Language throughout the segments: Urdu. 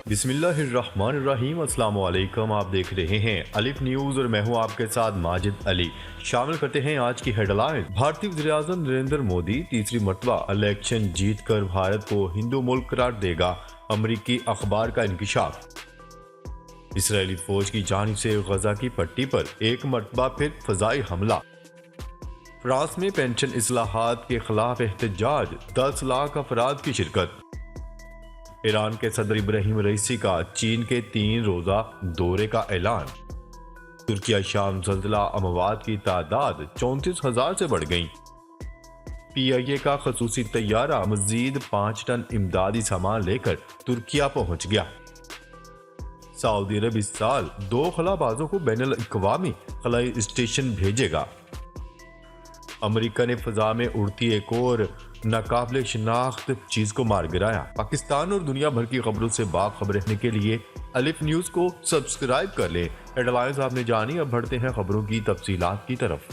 بسم اللہ الرحمن الرحیم۔ السلام علیکم، آپ دیکھ رہے ہیں الف نیوز اور میں ہوں آپ کے ساتھ ماجد علی۔ شامل کرتے ہیں آج کی ہیڈ لائن۔ بھارتی وزیر اعظم نریندر مودی تیسری مرتبہ الیکشن جیت کر بھارت کو ہندو ملک قرار دے گا، امریکی اخبار کا انکشاف۔ اسرائیلی فوج کی جانب سے غزہ کی پٹی پر ایک مرتبہ پھر فضائی حملہ۔ فرانس میں پینشن اصلاحات کے خلاف احتجاج، 10 لاکھ افراد کی شرکت۔ ایران کے صدر ابراہیم رئیسی کا چین کے 3 روزہ دورے کا اعلان۔ ترکیہ شام زلزلہ اموات کی تعداد 34,000 سے بڑھ گئی۔ پی آئی اے کا خصوصی طیارہ مزید 5 ٹن امدادی سامان لے کر ترکیہ پہنچ گیا۔ سعودی عرب اس سال 2 خلا بازوں کو بین الاقوامی خلائی اسٹیشن بھیجے گا۔ امریکہ نے فضا میں اڑتی ایک اور ناقابل شناخت چیز کو مار گرایا۔ پاکستان اور دنیا بھر کی خبروں سے باخبر رہنے کے لیے الف نیوز کو سبسکرائب کر لیں۔ ہیڈ لائنز آپ نے جانی، اب بڑھتے ہیں خبروں کی تفصیلات کی طرف۔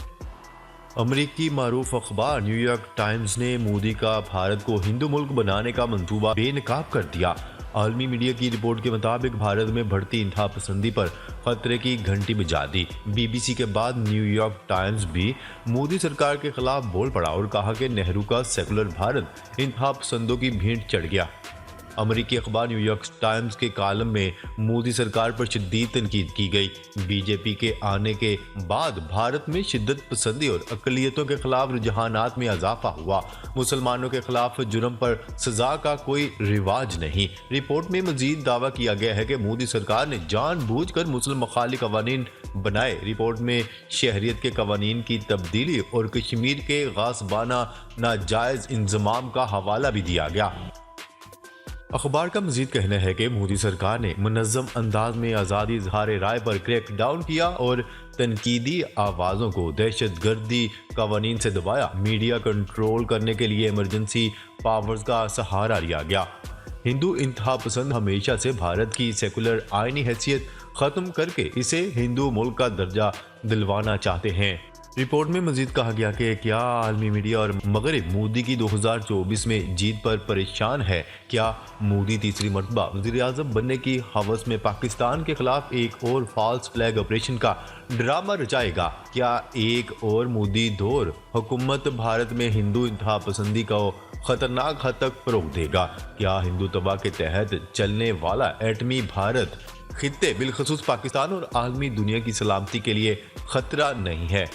امریکی معروف اخبار نیو یارک ٹائمز نے مودی کا بھارت کو ہندو ملک بنانے کا منصوبہ بے نقاب کر دیا۔ عالمی میڈیا کی رپورٹ کے مطابق بھارت میں بڑھتی انتہا پسندی پر خطرے کی گھنٹی بجا دی۔ بی بی سی کے بعد نیو یارک ٹائمز بھی مودی سرکار کے خلاف بول پڑا اور کہا کہ نہرو کا سیکولر بھارت انتہا پسندوں کی بھینٹ چڑھ گیا۔ امریکی اخبار نیو یارک ٹائمز کے کالم میں مودی سرکار پر شدید تنقید کی گئی۔ بی جے پی کے آنے کے بعد بھارت میں شدت پسندی اور اقلیتوں کے خلاف رجحانات میں اضافہ ہوا۔ مسلمانوں کے خلاف جرم پر سزا کا کوئی رواج نہیں۔ رپورٹ میں مزید دعویٰ کیا گیا ہے کہ مودی سرکار نے جان بوجھ کر مسلم مخالف قوانین بنائے۔ رپورٹ میں شہریت کے قوانین کی تبدیلی اور کشمیر کے غاصبانہ ناجائز انضمام کا حوالہ بھی دیا گیا۔ اخبار کا مزید کہنا ہے کہ مودی سرکار نے منظم انداز میں آزادی اظہار رائے پر کریک ڈاؤن کیا اور تنقیدی آوازوں کو دہشت گردی قوانین سے دبایا۔ میڈیا کنٹرول کرنے کے لیے ایمرجنسی پاورز کا سہارا لیا گیا۔ ہندو انتہا پسند ہمیشہ سے بھارت کی سیکولر آئینی حیثیت ختم کر کے اسے ہندو ملک کا درجہ دلوانا چاہتے ہیں۔ رپورٹ میں مزید کہا گیا کہ کیا عالمی میڈیا اور مغرب مودی کی 2024 میں جیت پر پریشان ہے؟ کیا مودی تیسری مرتبہ وزیر اعظم بننے کی ہوس میں پاکستان کے خلاف ایک اور فالس فلیگ آپریشن کا ڈرامہ رچائے گا؟ کیا ایک اور مودی دور حکومت بھارت میں ہندو انتہا پسندی کو خطرناک حد تک فروغ دے گا؟ کیا ہندوتوا کے تحت چلنے والا ایٹمی بھارت خطے بالخصوص پاکستان اور عالمی دنیا کی سلامتی کے لیے خطرہ نہیں ہے؟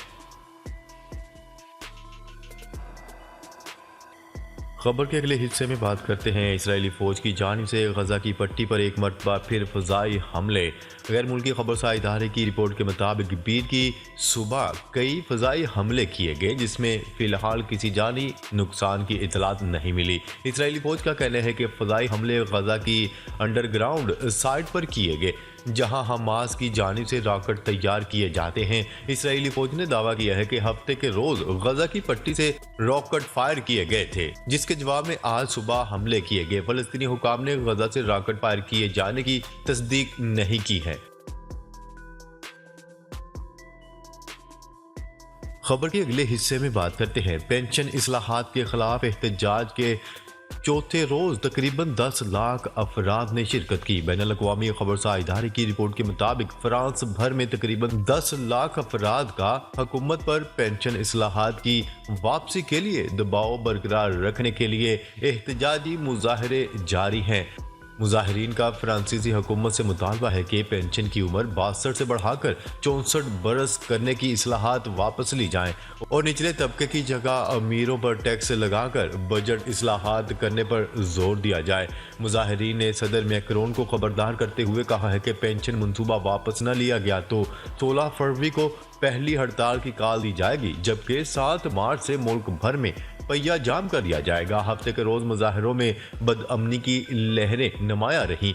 خبر کے اگلے حصے میں بات کرتے ہیں اسرائیلی فوج کی جانب سے غزہ کی پٹی پر ایک مرتبہ پھر فضائی حملے۔ غیر ملکی خبرساں ادارے کی رپورٹ کے مطابق بیت کی صبح کئی فضائی حملے کیے گئے جس میں فی الحال کسی جانی نقصان کی اطلاعات نہیں ملی۔ اسرائیلی فوج کا کہنا ہے کہ فضائی حملے غزہ کی انڈر گراؤنڈ سائٹ پر کیے گئے جہاں حماس کی جانب سے راکٹ تیار کیے جاتے ہیں۔ اسرائیلی فوج نے دعویٰ کیا ہے کہ ہفتے کے روز غزہ کی پٹی سے راکٹ فائر کیے گئے تھے جس کے جواب میں آج صبح حملے کیے گئے۔ فلسطینی حکام نے غزہ سے راکٹ فائر کیے جانے کی تصدیق نہیں کی ہے۔ خبر کے اگلے حصے میں بات کرتے ہیں پینشن اصلاحات کے خلاف احتجاج کے چوتھے روز تقریباً 10 لاکھ افراد نے شرکت کی۔ بین الاقوامی خبرساں ادارے کی رپورٹ کے مطابق فرانس بھر میں تقریباً 10 لاکھ افراد کا حکومت پر پینشن اصلاحات کی واپسی کے لیے دباؤ برقرار رکھنے کے لیے احتجاجی مظاہرے جاری ہیں۔ مظاہرین کا فرانسیسی حکومت سے مطالبہ ہے کہ پینشن کی عمر 62 سے بڑھا کر 64 برس کرنے کی اصلاحات واپس لی جائیں اور نچلے طبقے کی جگہ امیروں پر ٹیکس لگا کر بجٹ اصلاحات کرنے پر زور دیا جائے۔ مظاہرین نے صدر میکرون کو خبردار کرتے ہوئے کہا ہے کہ پینشن منصوبہ واپس نہ لیا گیا تو 16 فروری کو پہلی ہڑتال کی کال دی جائے گی جبکہ 7 مارچ سے ملک بھر میں پہیا جام کر دیا جائے گا۔ ہفتے کے روز مظاہروں میں بدامنی کی لہریں نمایاں رہیں۔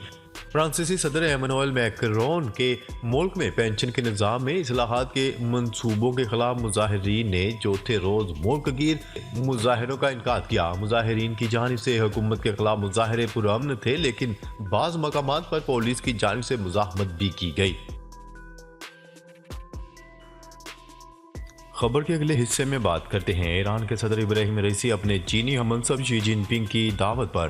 فرانسیسی صدر ایمانوئل میکرون کے ملک میں پینشن کے نظام میں اصلاحات کے منصوبوں کے خلاف مظاہرین نے چوتھے روز ملک گیر مظاہروں کا انعقاد کیا۔ مظاہرین کی جانب سے حکومت کے خلاف مظاہرے پرامن تھے لیکن بعض مقامات پر پولیس کی جانب سے مزاحمت بھی کی گئی۔ خبر کے اگلے حصے میں بات کرتے ہیں ایران کے صدر ابراہیم رئیسی اپنے چینی ہم منصب شی جن پنگ کی دعوت پر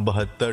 72